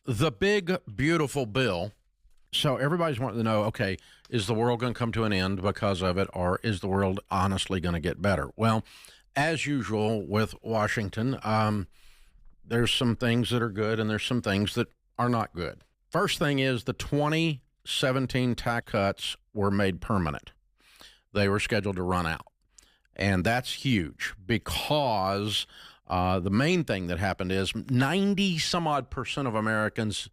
The big, beautiful bill. So everybody's wanting to know, okay, is the world going to come to an end because of it, or is the world honestly going to get better? Well, as usual with Washington, there's some things that are good and there's some things that are not good. First thing is the 2017 tax cuts were made permanent. They were scheduled to run out. And that's huge because the main thing that happened is 90 some odd percent of Americans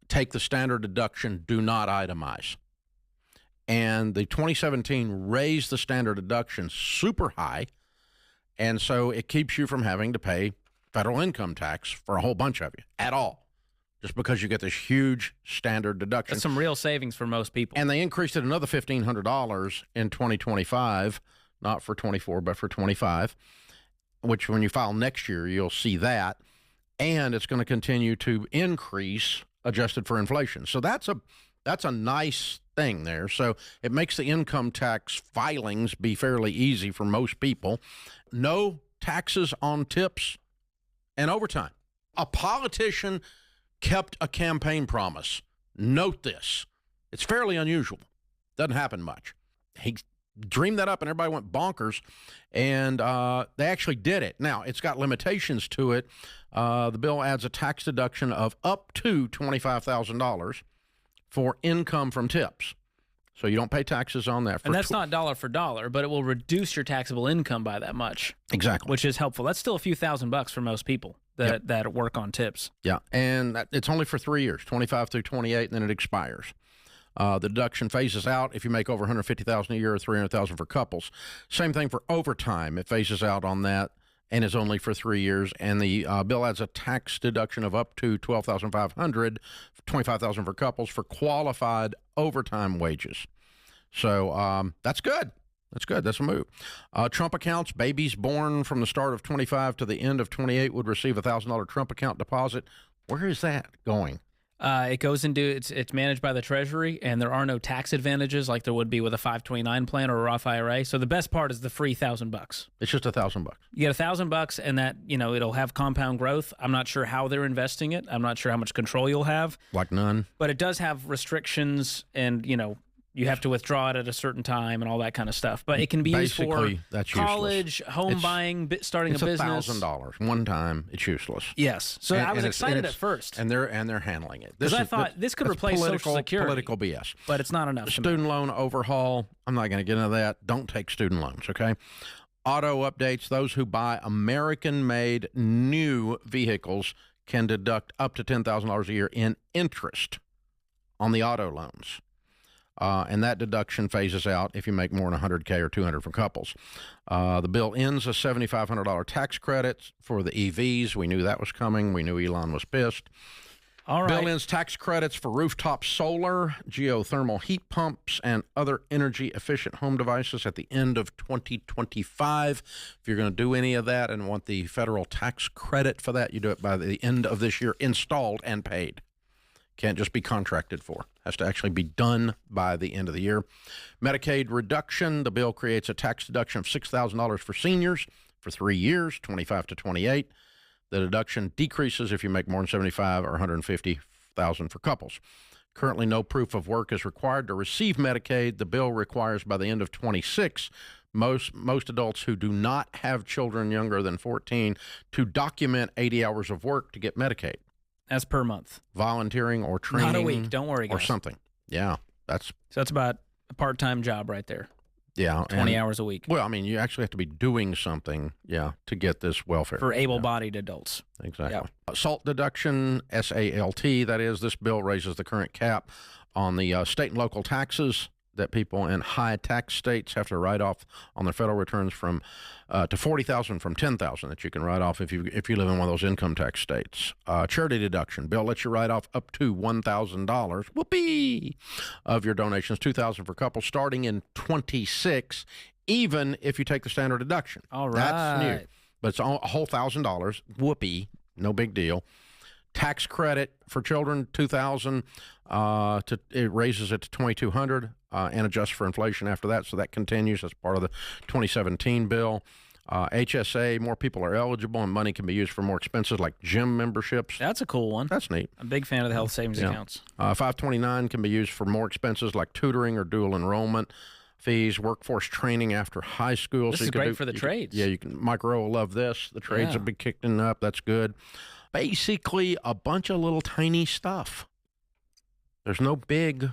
take the standard deduction, do not itemize. And the 2017 raised the standard deduction super high. And so it keeps you from having to pay federal income tax for a whole bunch of you at all, just because you get this huge standard deduction. That's some real savings for most people. And they increased it another $1,500 in 2025, not for 24, but for 25, which when you file next year, you'll see that. And it's going to continue to increase adjusted for inflation. So that's a nice thing there. So it makes the income tax filings be fairly easy for most people. No taxes on tips and overtime. A politician kept a campaign promise. Note this. It's fairly unusual. Doesn't happen much. He dreamed that up and everybody went bonkers, and they actually did it. Now, it's got limitations to it. The bill adds a tax deduction of up to $25,000 for income from tips. So you don't pay taxes on that. And that's not dollar for dollar, but it will reduce your taxable income by that much. Exactly. Which is helpful. That's still a few $1,000 for most people that work on tips. Yeah, and it's only for 3 years, 25 through 28, and then it expires. The deduction phases out if you make over $150,000 a year or $300,000 for couples. Same thing for overtime. It phases out on that and is only for 3 years. And the bill adds a tax deduction of up to $12,500, $25,000 for couples for qualified overtime wages. So that's good. That's good. That's a move. Trump accounts, babies born from the start of 25 to the end of 28 would receive a $1,000 Trump account deposit. Where is that going? It goes into it's managed by the Treasury, and there are no tax advantages like there would be with a 529 plan or a Roth IRA. So the best part is the free $1,000. It's just $1,000. You get $1,000, and that it'll have compound growth. I'm not sure how they're investing it. I'm not sure how much control you'll have. Like none. But it does have restrictions, and you have to withdraw it at a certain time and all that kind of stuff. But it can be used for college, home buying, starting a business. It's $1,000 one time. It's useless. Yes. So I was excited at first, and they're handling it because I thought this could replace Social Security. Political BS, but it's not enough. Student loan overhaul. I'm not going to get into that. Don't take student loans. Okay. Auto updates. Those who buy American-made new vehicles can deduct up to $10,000 a year in interest on the auto loans. And that deduction phases out if you make more than $100K or $200 for couples. The bill ends a $7,500 tax credit for the EVs. We knew that was coming. We knew Elon was pissed. All right. Bill ends tax credits for rooftop solar, geothermal heat pumps, and other energy-efficient home devices at the end of 2025. If you're going to do any of that and want the federal tax credit for that, you do it by the end of this year, installed and paid. Can't just be contracted for. Has to actually be done by the end of the year. Medicaid reduction. The bill creates a tax deduction of $6,000 for seniors for 3 years, 25 to 28. The deduction decreases if you make more than $75,000 or $150,000 for couples. Currently, no proof of work is required to receive Medicaid. The bill requires by the end of 26, most adults who do not have children younger than 14 to document 80 hours of work to get Medicaid. That's per month. Volunteering or training. Not a week. Don't worry, guys. Or something. Yeah. So that's about a part-time job right there. Yeah. 20 hours a week. Well, I mean, you actually have to be doing something, to get this welfare. For able-bodied adults. Exactly. Yep. SALT deduction, SALT, that is, this bill raises the current cap on the state and local taxes that people in high tax states have to write off on their federal returns from to $40,000 from $10,000 that you can write off if you live in one of those income tax states. Charity deduction bill lets you write off up to $1,000, whoopee, of your donations, $2,000 for couples starting in 26, even if you take the standard deduction. All right, that's new, but it's a whole $1,000, whoopee, no big deal. Tax credit for children, $2,000. It raises it to $2,200 and adjusts for inflation after that. So that continues as part of the 2017 bill. HSA, more people are eligible and money can be used for more expenses like gym memberships. That's a cool one. That's neat. I'm a big fan of the health savings accounts. 529 can be used for more expenses like tutoring or dual enrollment fees, workforce training after high school. This is great for the trades. Mike Rowe will love this. The trades will be kicking up. That's good. Basically, a bunch of little tiny stuff. There's no big,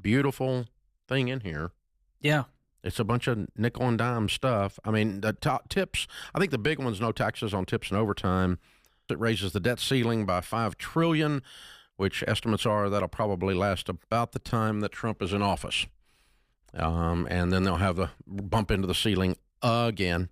beautiful thing in here. Yeah. It's a bunch of nickel and dime stuff. I mean, the top tips, I think the big one's no taxes on tips and overtime. It raises the debt ceiling by $5 trillion, which estimates are that'll probably last about the time that Trump is in office. And then they'll have the bump into the ceiling again.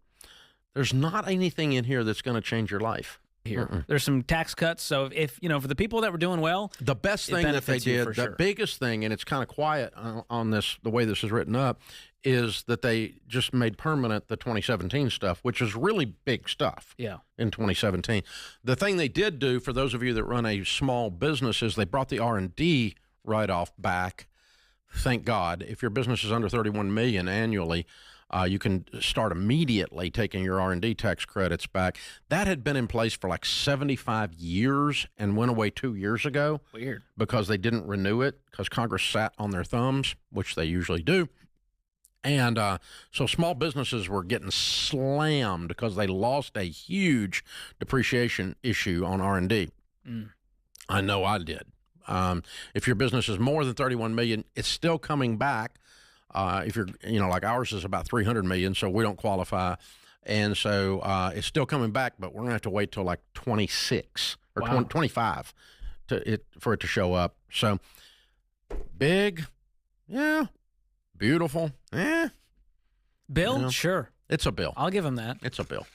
There's not anything in here that's going to change your life. Here, there's some tax cuts. So if for the people that were doing well, the best thing that they did, the biggest thing, and it's kind of quiet on this, the way this is written up, is that they just made permanent the 2017 stuff, which is really big stuff. Yeah. In 2017, the thing they did do for those of you that run a small business is they brought the R&D write-off back. Thank God. If your business is under 31 million annually, you can start immediately taking your R&D tax credits back. That had been in place for like 75 years and went away 2 years ago. Weird. Because they didn't renew it because Congress sat on their thumbs, which they usually do. And so small businesses were getting slammed because they lost a huge depreciation issue on R&D. I know I did. If your business is more than 31 million, it's still coming back. If you're, like ours is about 300 million, so we don't qualify. And so it's still coming back, but we're going to have to wait till like 26 or 25 for it to show up. So big, yeah, beautiful, Bill, sure. It's a bill. I'll give him that. It's a bill.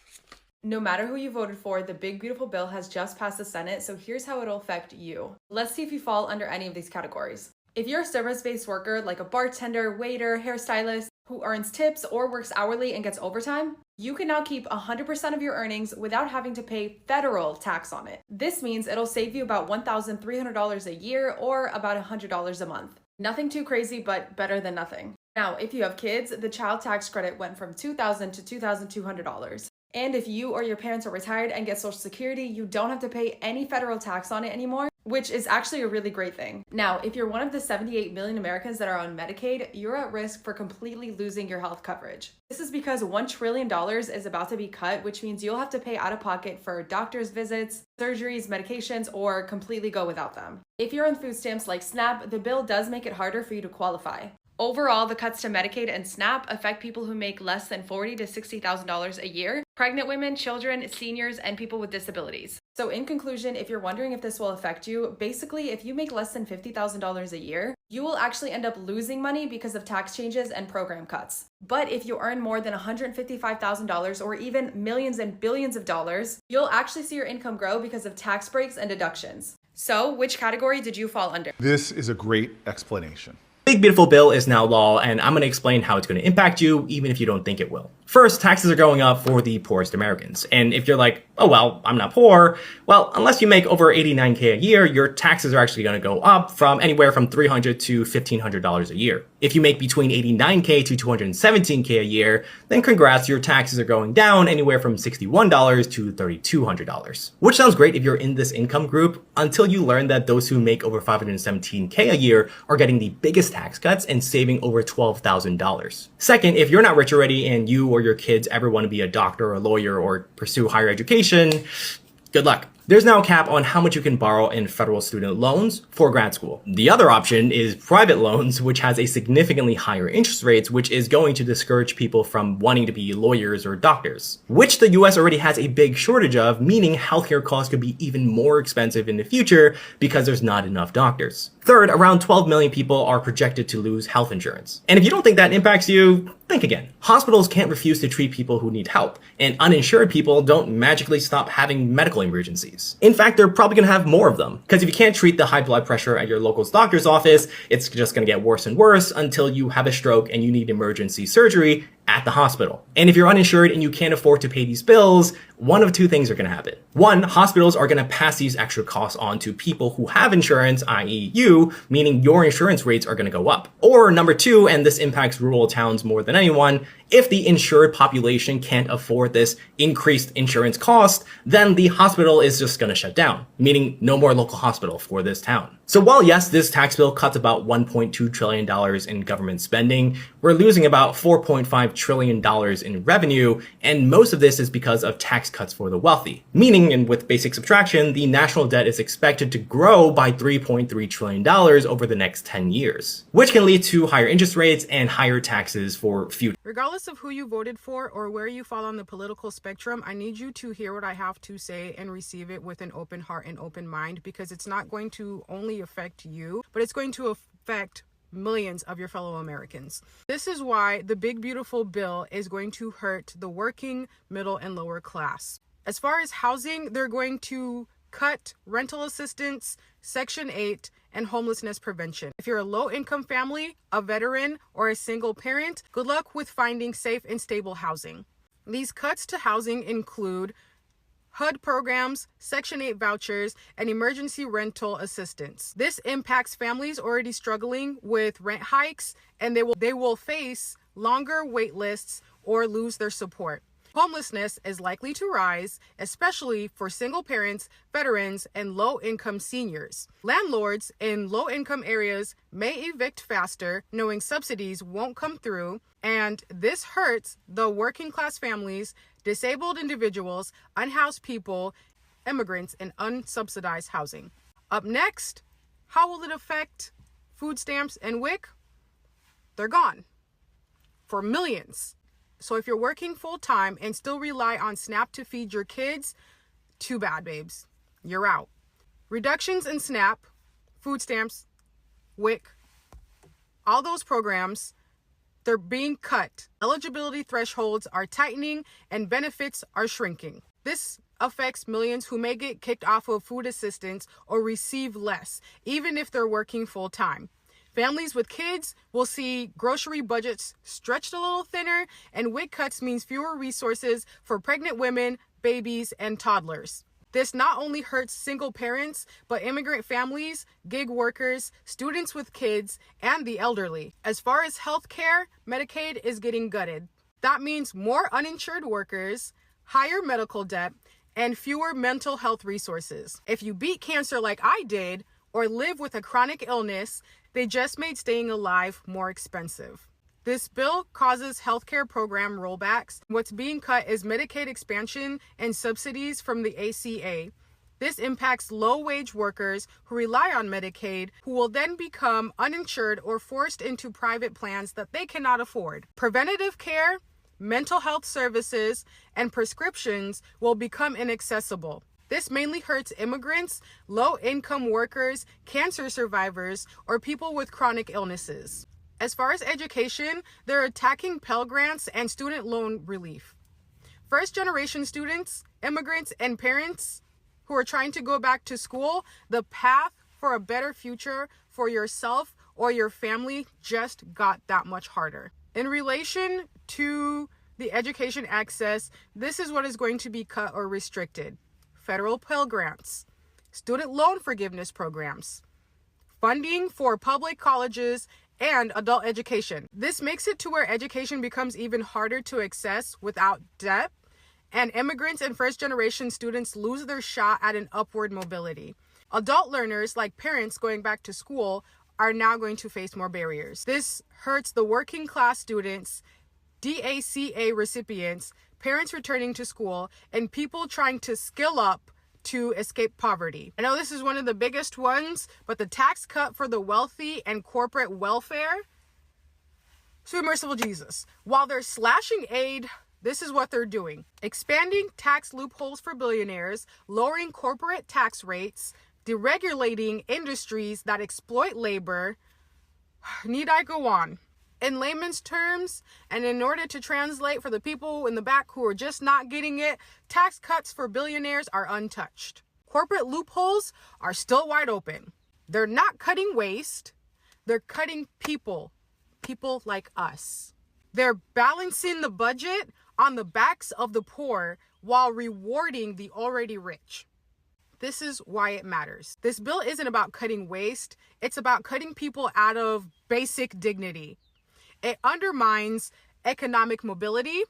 No matter who you voted for, the big, beautiful bill has just passed the Senate, so here's how it'll affect you. Let's see if you fall under any of these categories. If you're a service-based worker like a bartender, waiter, hairstylist, who earns tips or works hourly and gets overtime, you can now keep 100% of your earnings without having to pay federal tax on it. This means it'll save you about $1,300 a year or about $100 a month. Nothing too crazy, but better than nothing. Now, if you have kids, the child tax credit went from $2,000 to $2,200. And if you or your parents are retired and get Social Security, you don't have to pay any federal tax on it anymore, which is actually a really great thing. Now, if you're one of the 78 million Americans that are on Medicaid, you're at risk for completely losing your health coverage. This is because $1 trillion is about to be cut, which means you'll have to pay out of pocket for doctor's visits, surgeries, medications, or completely go without them. If you're on food stamps like SNAP, the bill does make it harder for you to qualify. Overall, the cuts to Medicaid and SNAP affect people who make less than $40,000 to $60,000 a year, pregnant women, children, seniors, and people with disabilities. So in conclusion, if you're wondering if this will affect you, basically, if you make less than $50,000 a year, you will actually end up losing money because of tax changes and program cuts. But if you earn more than $155,000 or even millions and billions of dollars, you'll actually see your income grow because of tax breaks and deductions. So which category did you fall under? This is a great explanation. Big Beautiful Bill is now law, and I'm going to explain how it's going to impact you, even if you don't think it will. First, taxes are going up for the poorest Americans. And if you're like, oh, well, I'm not poor, well, unless you make over $89K a year, your taxes are actually going to go up from anywhere from $300 to $1,500 a year. If you make between $89K to $217K a year, then congrats, your taxes are going down anywhere from $61 to $3,200. Which sounds great if you're in this income group, until you learn that those who make over $517K a year are getting the biggest tax cuts and saving over $12,000. Second, if you're not rich already and you or your kids ever want to be a doctor or a lawyer or pursue higher education, good luck. There's now a cap on how much you can borrow in federal student loans for grad school. The other option is private loans, which has a significantly higher interest rates, which is going to discourage people from wanting to be lawyers or doctors, which the US already has a big shortage of, meaning healthcare costs could be even more expensive in the future because there's not enough doctors. Third, around 12 million people are projected to lose health insurance. And if you don't think that impacts you, think again. Hospitals can't refuse to treat people who need help, and uninsured people don't magically stop having medical emergencies. In fact, they're probably going to have more of them, because if you can't treat the high blood pressure at your local doctor's office, it's just going to get worse and worse until you have a stroke and you need emergency surgery at the hospital. And if you're uninsured and you can't afford to pay these bills, one of two things are going to happen. One, hospitals are going to pass these extra costs on to people who have insurance, i.e. you, meaning your insurance rates are going to go up. Or number two, and this impacts rural towns more than anyone, if the insured population can't afford this increased insurance cost, then the hospital is just going to shut down, meaning no more local hospital for this town. So while yes, this tax bill cuts about $1.2 trillion in government spending, we're losing about $4.5 trillion in revenue, and most of this is because of tax cuts for the wealthy. Meaning, and with basic subtraction, the national debt is expected to grow by $3.3 trillion over the next 10 years, which can lead to higher interest rates and higher taxes for future. Regardless of who you voted for or where you fall on the political spectrum, I need you to hear what I have to say and receive it with an open heart and open mind, because it's not going to only affect you, but it's going to affect millions of your fellow Americans. This is why the big beautiful bill is going to hurt the working, middle, and lower class. As far as housing, they're going to cut rental assistance, Section 8, and homelessness prevention. If you're a low-income family, a veteran, or a single parent, good luck with finding safe and stable housing. These cuts to housing include HUD programs, Section 8 vouchers, and emergency rental assistance. This impacts families already struggling with rent hikes, and they will face longer wait lists or lose their support. Homelessness is likely to rise, especially for single parents, veterans, and low-income seniors. Landlords in low-income areas may evict faster, knowing subsidies won't come through, and this hurts the working-class families, disabled individuals, unhoused people, immigrants, and unsubsidized housing. Up next, how will it affect food stamps and WIC? They're gone for millions. So if you're working full-time and still rely on SNAP to feed your kids, too bad, babes. You're out. Reductions in SNAP, food stamps, WIC, all those programs, they're being cut. Eligibility thresholds are tightening and benefits are shrinking. This affects millions who may get kicked off of food assistance or receive less, even if they're working full-time. Families with kids will see grocery budgets stretched a little thinner, and WIC cuts means fewer resources for pregnant women, babies, and toddlers. This not only hurts single parents, but immigrant families, gig workers, students with kids, and the elderly. As far as healthcare, Medicaid is getting gutted. That means more uninsured workers, higher medical debt, and fewer mental health resources. If you beat cancer like I did, or live with a chronic illness, they just made staying alive more expensive. This bill causes healthcare program rollbacks. What's being cut is Medicaid expansion and subsidies from the ACA. This impacts low-wage workers who rely on Medicaid, who will then become uninsured or forced into private plans that they cannot afford. Preventative care, mental health services, and prescriptions will become inaccessible. This mainly hurts immigrants, low-income workers, cancer survivors, or people with chronic illnesses. As far as education, they're attacking Pell Grants and student loan relief. First-generation students, immigrants, and parents who are trying to go back to school, the path for a better future for yourself or your family just got that much harder. In relation to the education access, this is what is going to be cut or restricted. Federal Pell Grants, student loan forgiveness programs, funding for public colleges, and adult education. This makes it to where education becomes even harder to access without debt, and immigrants and first-generation students lose their shot at an upward mobility. Adult learners, like parents going back to school, are now going to face more barriers. This hurts the working-class students, DACA recipients, parents returning to school, and people trying to skill up to escape poverty. I know this is one of the biggest ones, but the tax cut for the wealthy and corporate welfare, sweet merciful Jesus. While they're slashing aid, this is what they're doing. Expanding tax loopholes for billionaires, lowering corporate tax rates, deregulating industries that exploit labor. Need I go on? In layman's terms, and in order to translate for the people in the back who are just not getting it, tax cuts for billionaires are untouched. Corporate loopholes are still wide open. They're not cutting waste, they're cutting people like us. They're balancing the budget on the backs of the poor while rewarding the already rich. This is why it matters. This bill isn't about cutting waste. It's about cutting people out of basic dignity. It undermines economic mobility,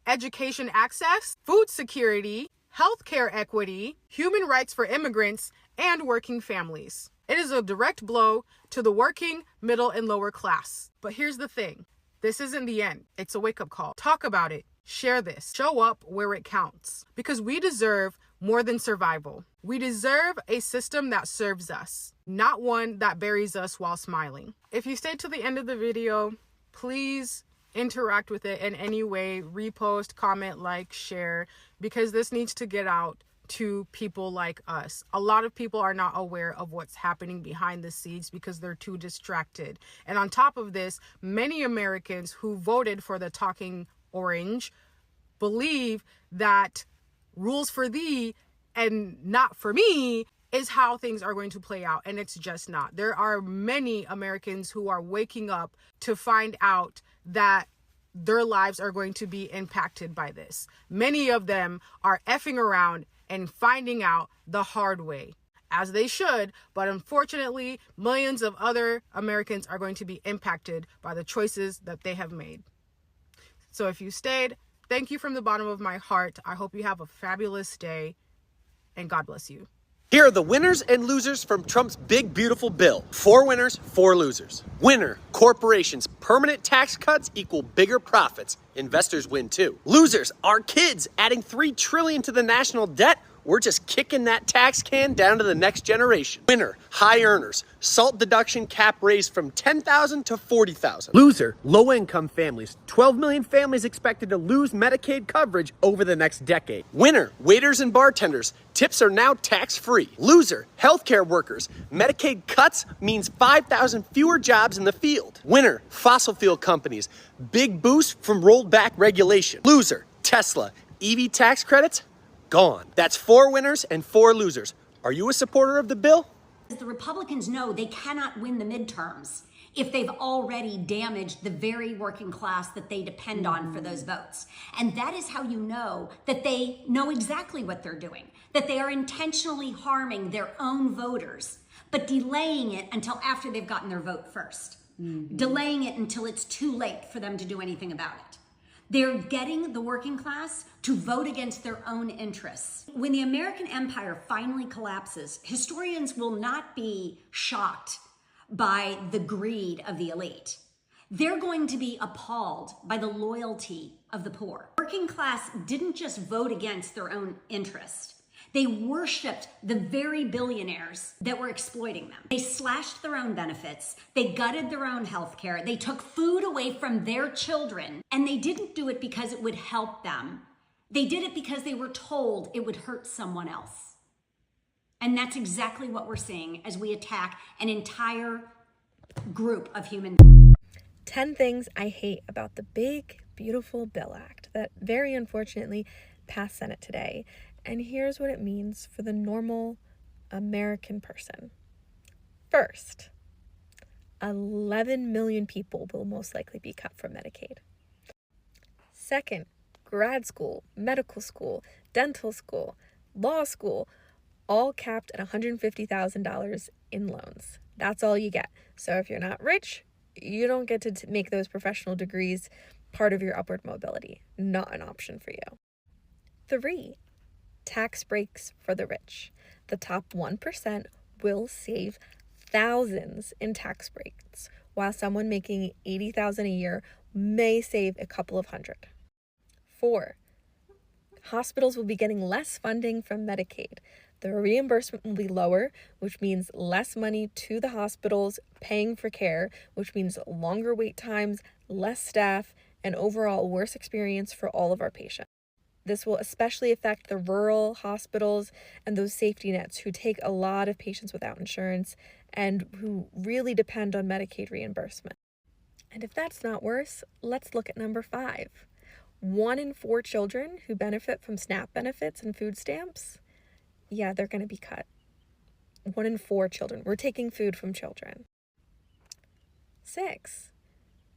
education access, food security, healthcare equity, human rights for immigrants, and working families. It is a direct blow to the working, middle, and lower class. But here's the thing. This isn't the end. It's a wake-up call. Talk about it. Share this. Show up where it counts. Because we deserve more than survival. We deserve a system that serves us, not one that buries us while smiling. If you stayed to the end of the video, please interact with it in any way. Repost, comment, like, share, because this needs to get out to people like us. A lot of people are not aware of what's happening behind the scenes because they're too distracted. And on top of this, many Americans who voted for the talking orange believe that rules for thee and not for me is how things are going to play out. And it's just not. There are many Americans who are waking up to find out that their lives are going to be impacted by this. Many of them are effing around and finding out the hard way, as they should, but unfortunately, millions of other Americans are going to be impacted by the choices that they have made. So if you stayed, thank you from the bottom of my heart. I hope you have a fabulous day, and God bless you. Here are the winners and losers from Trump's big, beautiful bill. 4 winners, 4 losers. Winner, corporations. Permanent tax cuts equal bigger profits. Investors win too. Losers, our kids. Adding $3 trillion to the national debt. We're just kicking that tax can down to the next generation. Winner, high earners. SALT deduction cap raised from $10,000 to $40,000. Loser, low-income families. 12 million families expected to lose Medicaid coverage over the next decade. Winner, waiters and bartenders. Tips are now tax-free. Loser, healthcare workers. Medicaid cuts means 5,000 fewer jobs in the field. Winner, fossil fuel companies. Big boost from rolled back regulation. Loser, Tesla. EV tax credits? Gone. That's 4 winners and 4 losers. Are you a supporter of the bill? The Republicans know they cannot win the midterms if they've already damaged the very working class that they depend on for those votes. And that is how you know that they know exactly what they're doing, that they are intentionally harming their own voters, but delaying it until after they've gotten their vote first. Delaying it until it's too late for them to do anything about it. They're getting the working class to vote against their own interests. When the American empire finally collapses, historians will not be shocked by the greed of the elite. They're going to be appalled by the loyalty of the poor. Working class didn't just vote against their own interest. They worshipped the very billionaires that were exploiting them. They slashed their own benefits. They gutted their own health care. They took food away from their children. And they didn't do it because it would help them. They did it because they were told it would hurt someone else. And that's exactly what we're seeing as we attack an entire group of human beings. 10 things I hate about the big, beautiful Bill Act that very unfortunately passed Senate today. And here's what it means for the normal American person. First, 11 million people will most likely be cut from Medicaid. Second, grad school, medical school, dental school, law school, all capped at $150,000 in loans. That's all you get. So if you're not rich, you don't get to make those professional degrees part of your upward mobility. Not an option for you. 3, tax breaks for the rich. The top 1% will save thousands in tax breaks, while someone making $80,000 a year may save a couple of hundred. 4, hospitals will be getting less funding from Medicaid. The reimbursement will be lower, which means less money to the hospitals paying for care, which means longer wait times, less staff, and overall worse experience for all of our patients. This will especially affect the rural hospitals and those safety nets who take a lot of patients without insurance and who really depend on Medicaid reimbursement. And if that's not worse, let's look at number 5. 1 in 4 children who benefit from SNAP benefits and food stamps, yeah, they're going to be cut. 1 in 4 children. We're taking food from children. 6,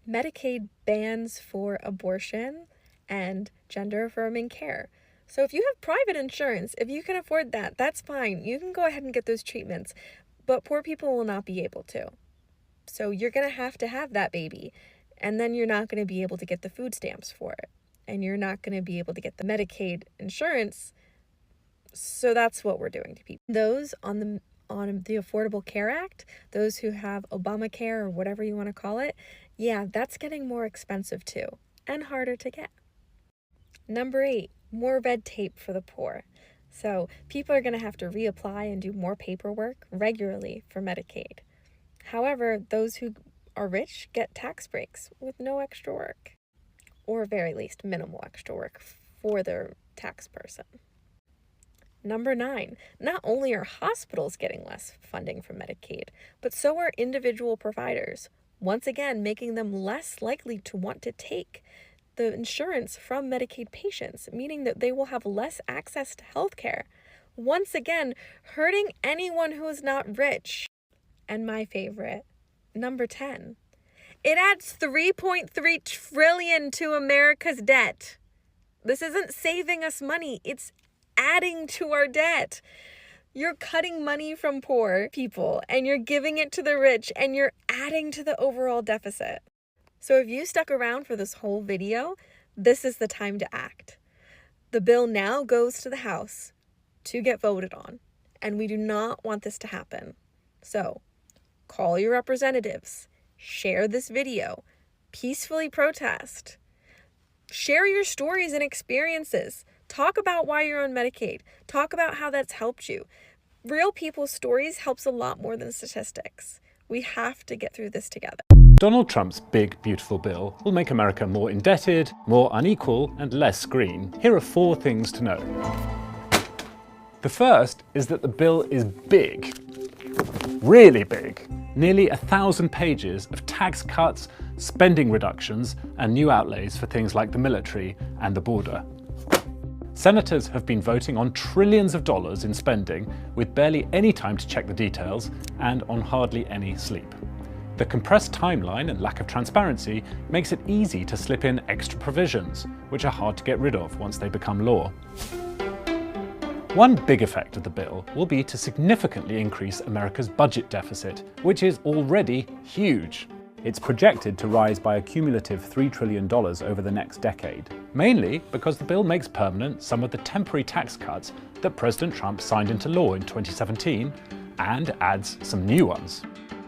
Medicaid bans for abortion and gender-affirming care. So if you have private insurance, if you can afford that, that's fine. You can go ahead and get those treatments, but poor people will not be able to. So you're going to have that baby, and then you're not going to be able to get the food stamps for it, and you're not going to be able to get the Medicaid insurance. So that's what we're doing to people. Those on the Affordable Care Act, those who have Obamacare or whatever you want to call it, yeah, that's getting more expensive too, and harder to get. Number 8, more red tape for the poor. So people are going to have to reapply and do more paperwork regularly for Medicaid. However, those who are rich get tax breaks with no extra work, or very least minimal extra work for their tax person. Number 9, not only are hospitals getting less funding from Medicaid, but so are individual providers, once again making them less likely to want to take the insurance from Medicaid patients, meaning that they will have less access to health care, once again hurting anyone who is not rich. And my favorite, number 10, it adds $3.3 trillion to America's debt. This isn't saving us money, it's adding to our debt. You're cutting money from poor people and you're giving it to the rich, and you're adding to the overall deficit. So if you stuck around for this whole video, this is the time to act. The bill now goes to the House to get voted on, and we do not want this to happen. So call your representatives, share this video, peacefully protest, share your stories and experiences. Talk about why you're on Medicaid. Talk about how that's helped you. Real people's stories helps a lot more than statistics. We have to get through this together. Donald Trump's big, beautiful bill will make America more indebted, more unequal, and less green. Here are 4 things to know. The first is that the bill is big. Really big. Nearly 1,000 pages of tax cuts, spending reductions, and new outlays for things like the military and the border. Senators have been voting on trillions of dollars in spending with barely any time to check the details and on hardly any sleep. The compressed timeline and lack of transparency makes it easy to slip in extra provisions, which are hard to get rid of once they become law. One big effect of the bill will be to significantly increase America's budget deficit, which is already huge. It's projected to rise by a cumulative $3 trillion over the next decade, mainly because the bill makes permanent some of the temporary tax cuts that President Trump signed into law in 2017 and adds some new ones.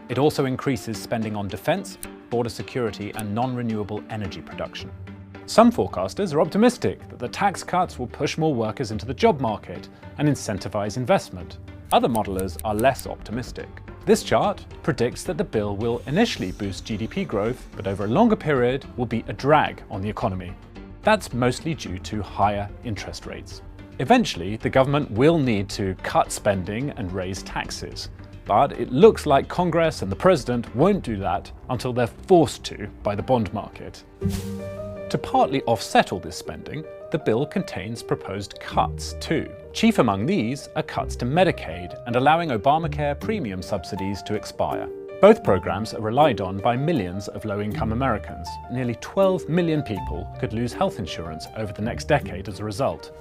It also increases spending on defense, border security, and non-renewable energy production. Some forecasters are optimistic that the tax cuts will push more workers into the job market and incentivize investment. Other modelers are less optimistic. This chart predicts that the bill will initially boost GDP growth, but over a longer period will be a drag on the economy. That's mostly due to higher interest rates. Eventually, the government will need to cut spending and raise taxes, but it looks like Congress and the president won't do that until they're forced to by the bond market. To partly offset all this spending, the bill contains proposed cuts too. Chief among these are cuts to Medicaid and allowing Obamacare premium subsidies to expire. Both programs are relied on by millions of low-income Americans. Nearly 12 million people could lose health insurance over the next decade as a result.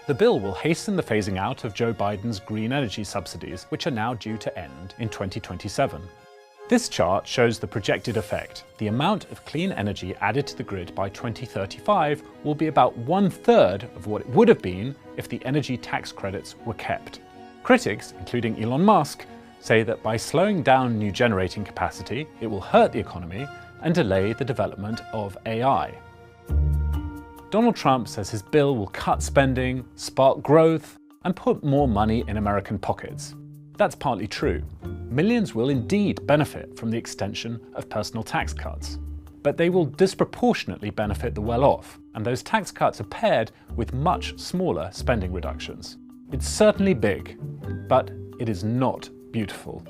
The bill will hasten the phasing out of Joe Biden's green energy subsidies, which are now due to end in 2027. This chart shows the projected effect. The amount of clean energy added to the grid by 2035 will be about 1/3 of what it would have been if the energy tax credits were kept. Critics, including Elon Musk, say that by slowing down new generating capacity, it will hurt the economy and delay the development of AI. Donald Trump says his bill will cut spending, spark growth, and put more money in American pockets. That's partly true. Millions will indeed benefit from the extension of personal tax cuts, but they will disproportionately benefit the well-off, and those tax cuts are paired with much smaller spending reductions. It's certainly big, but it is not beautiful.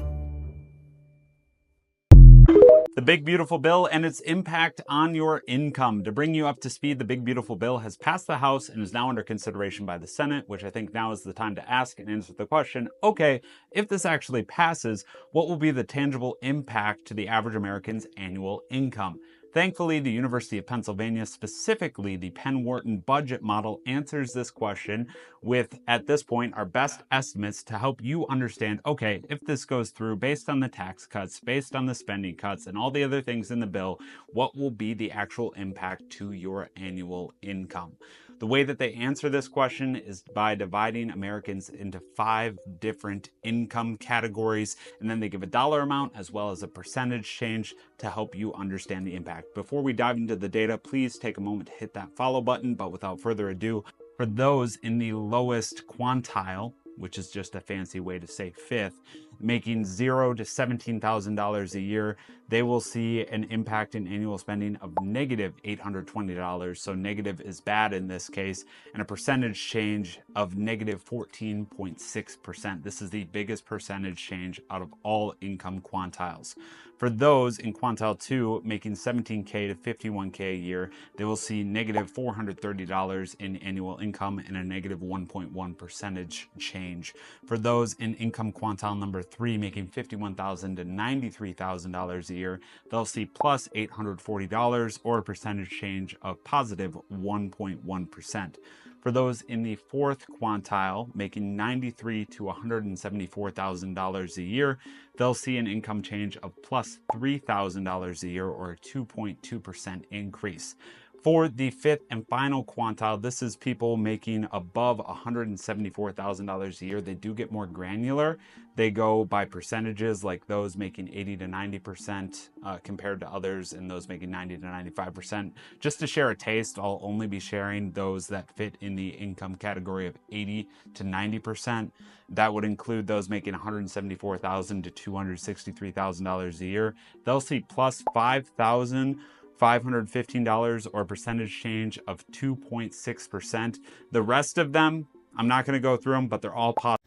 The Big Beautiful Bill and its impact on your income. To bring you up to speed, the Big Beautiful Bill has passed the House and is now under consideration by the Senate, which I think now is the time to ask and answer the question, okay, if this actually passes, what will be the tangible impact to the average American's annual income? Thankfully, the University of Pennsylvania, specifically the Penn Wharton budget model, answers this question with, at this point, our best estimates to help you understand, okay, if this goes through based on the tax cuts, based on the spending cuts, and all the other things in the bill, what will be the actual impact to your annual income? The way that they answer this question is by dividing Americans into 5 different income categories, and then they give a dollar amount as well as a percentage change to help you understand the impact. Before we dive into the data, please take a moment to hit that follow button, but without further ado, for those in the lowest quantile, which is just a fancy way to say fifth, making $0 to $17,000 a year, they will see an impact in annual spending of negative $820. So negative is bad in this case, and a percentage change of negative 14.6%. This is the biggest percentage change out of all income quantiles. For those in quantile 2 making $17K to $51K a year, they will see negative $430 in annual income and a negative 1.1 percentage change. For those in income quantile number 3 making $51,000 to $93,000 a year, they'll see plus $840 or a percentage change of positive 1.1%. For those in the 4th quantile, making $93,000 to $174,000 a year, they'll see an income change of plus $3,000 a year, or a 2.2% increase. For the 5th and final quantile, this is people making above $174,000 a year. They do get more granular. They go by percentages, like those making 80 to 90% compared to others, and those making 90 to 95%. Just to share a taste, I'll only be sharing those that fit in the income category of 80 to 90%. That would include those making $174,000 to $263,000 a year. They'll see plus $5,515 or a percentage change of 2.6%. The rest of them, I'm not going to go through them, but they're all positive.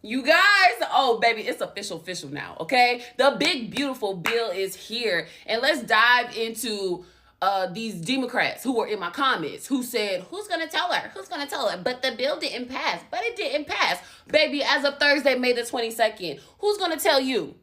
You guys, oh baby, it's official now, okay? The Big Beautiful Bill is here, and let's dive into these Democrats who were in my comments who said, who's gonna tell her? Who's gonna tell her? But the bill didn't pass. But it didn't pass. Baby, as of Thursday, May the 22nd, who's gonna tell you?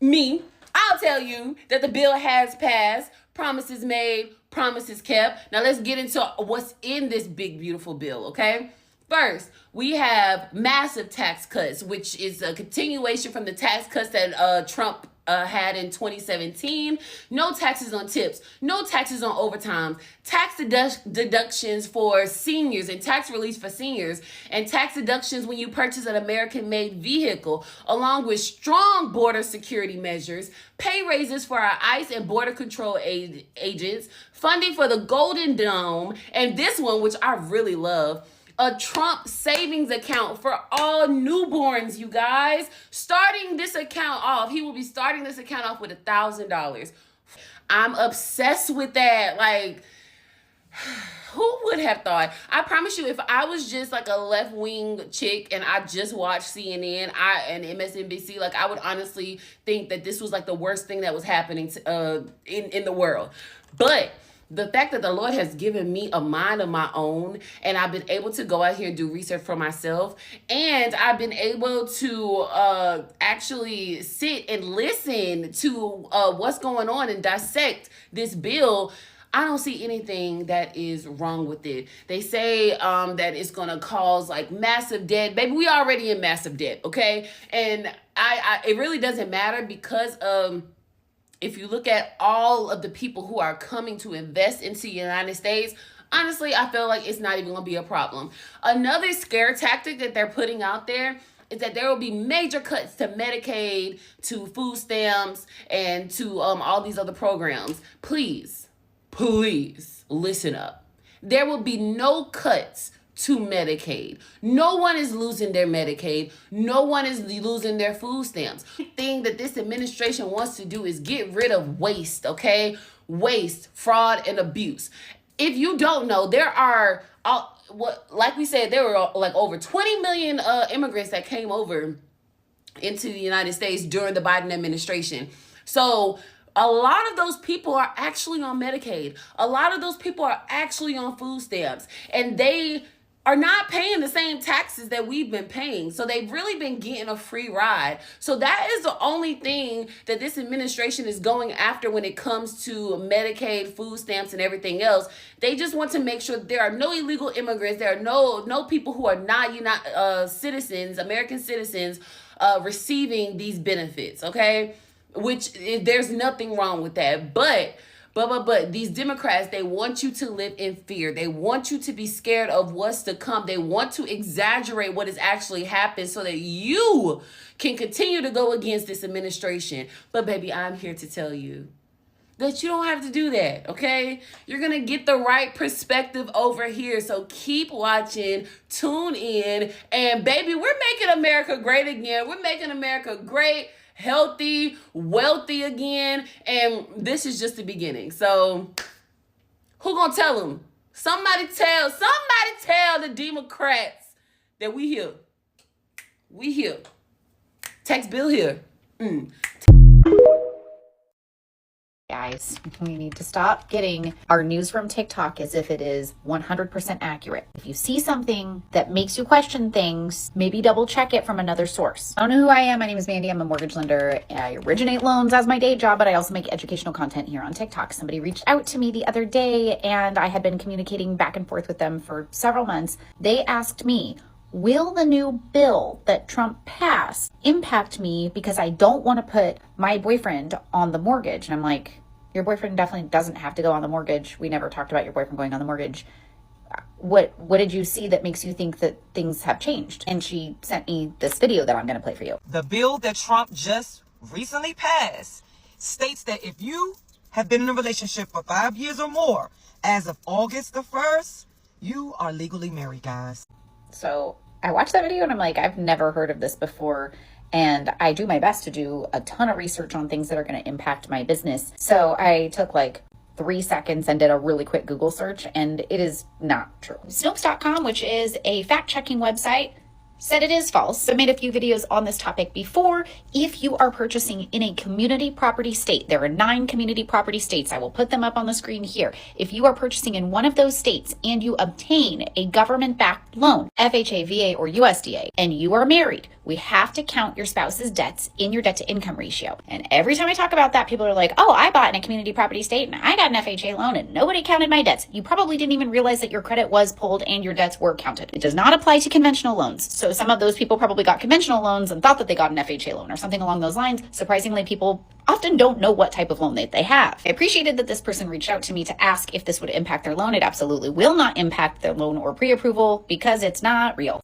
Me. I'll tell you that the bill has passed. Promises made, promises kept. Now let's get into what's in this Big Beautiful Bill, okay? First, we have massive tax cuts, which is a continuation from the tax cuts that Trump had in 2017. No taxes on tips, no taxes on overtime, tax deductions for seniors and tax relief for seniors, and tax deductions when you purchase an American-made vehicle, along with strong border security measures, pay raises for our ICE and Border Control agents, funding for the Golden Dome, and this one, which I really love, a Trump savings account for all newborns, you guys. Starting this account off, he will be starting this account off with $1,000. I'm obsessed with that. Like, who would have thought? I promise you, if I was just like a left-wing chick and I just watched CNN and MSNBC, like I would honestly think that this was like the worst thing that was happening in the world. But the fact that the Lord has given me a mind of my own, and I've been able to go out here and do research for myself, and I've been able to actually sit and listen to what's going on and dissect this bill, I don't see anything that is wrong with it. They say that it's going to cause like massive debt. Baby, we already in massive debt, okay? And it really doesn't matter because if you look at all of the people who are coming to invest into the United States, honestly, I feel like it's not even going to be a problem. Another scare tactic that they're putting out there is that there will be major cuts to Medicaid, to food stamps, and to all these other programs. Please listen up. There will be no cuts to Medicaid. No one is losing their Medicaid. No one is losing their food stamps. The thing that this administration wants to do is get rid of waste, okay? Waste, fraud, and abuse. If you don't know, there are, like we said, there were like over 20 million immigrants that came over into the United States during the Biden administration. So a lot of those people are actually on Medicaid. A lot of those people are actually on food stamps, and they are not paying the same taxes that we've been paying. So they've really been getting a free ride. So that is the only thing that this administration is going after when it comes to Medicaid, food stamps, and everything else. They just want to make sure there are no illegal immigrants. There are no people who are not citizens, American citizens, receiving these benefits, okay? Which there's nothing wrong with that. But these Democrats, they want you to live in fear. They want you to be scared of what's to come. They want to exaggerate what has actually happened so that you can continue to go against this administration. But baby, I'm here to tell you that you don't have to do that, okay? You're going to get the right perspective over here. So keep watching, tune in, and baby, we're making America great again. We're making America great, healthy, wealthy again, and this is just the beginning. So who gonna tell them? Somebody tell the Democrats that we here. We here. Tax bill here. Guys, we need to stop getting our news from TikTok as if it is 100% accurate. If you see something that makes you question things, maybe double check it from another source. I don't know who I am. My name is Mandy. I'm a mortgage lender. I originate loans as my day job, but I also make educational content here on TikTok. Somebody reached out to me the other day, and I had been communicating back and forth with them for several months. They asked me, will the new bill that Trump passed impact me because I don't want to put my boyfriend on the mortgage? And I'm like, your boyfriend definitely doesn't have to go on the mortgage. We never talked about your boyfriend going on the mortgage. What did you see that makes you think that things have changed? And she sent me this video that I'm going to play for you. The bill that Trump just recently passed states that if you have been in a relationship for 5 years or more, as of August the 1st, you are legally married, guys. So I watched that video and I'm like, I've never heard of this before. And I do my best to do a ton of research on things that are going to impact my business. So I took like 3 seconds and did a really quick Google search, and it is not true. Snopes.com, which is a fact-checking website, said it is false. I made a few videos on this topic before. If you are purchasing in a community property state, there are 9 community property states. I will put them up on the screen here. If you are purchasing in one of those states and you obtain a government-backed loan, FHA, VA, or USDA, and you are married, we have to count your spouse's debts in your debt-to-income ratio. And every time I talk about that, people are like, oh, I bought in a community property state and I got an FHA loan and nobody counted my debts. You probably didn't even realize that your credit was pulled and your debts were counted. It does not apply to conventional loans. So some of those people probably got conventional loans and thought that they got an FHA loan or something along those lines. Surprisingly, people often don't know what type of loan they have. I appreciated that this person reached out to me to ask if this would impact their loan. It absolutely will not impact their loan or pre-approval because it's not real.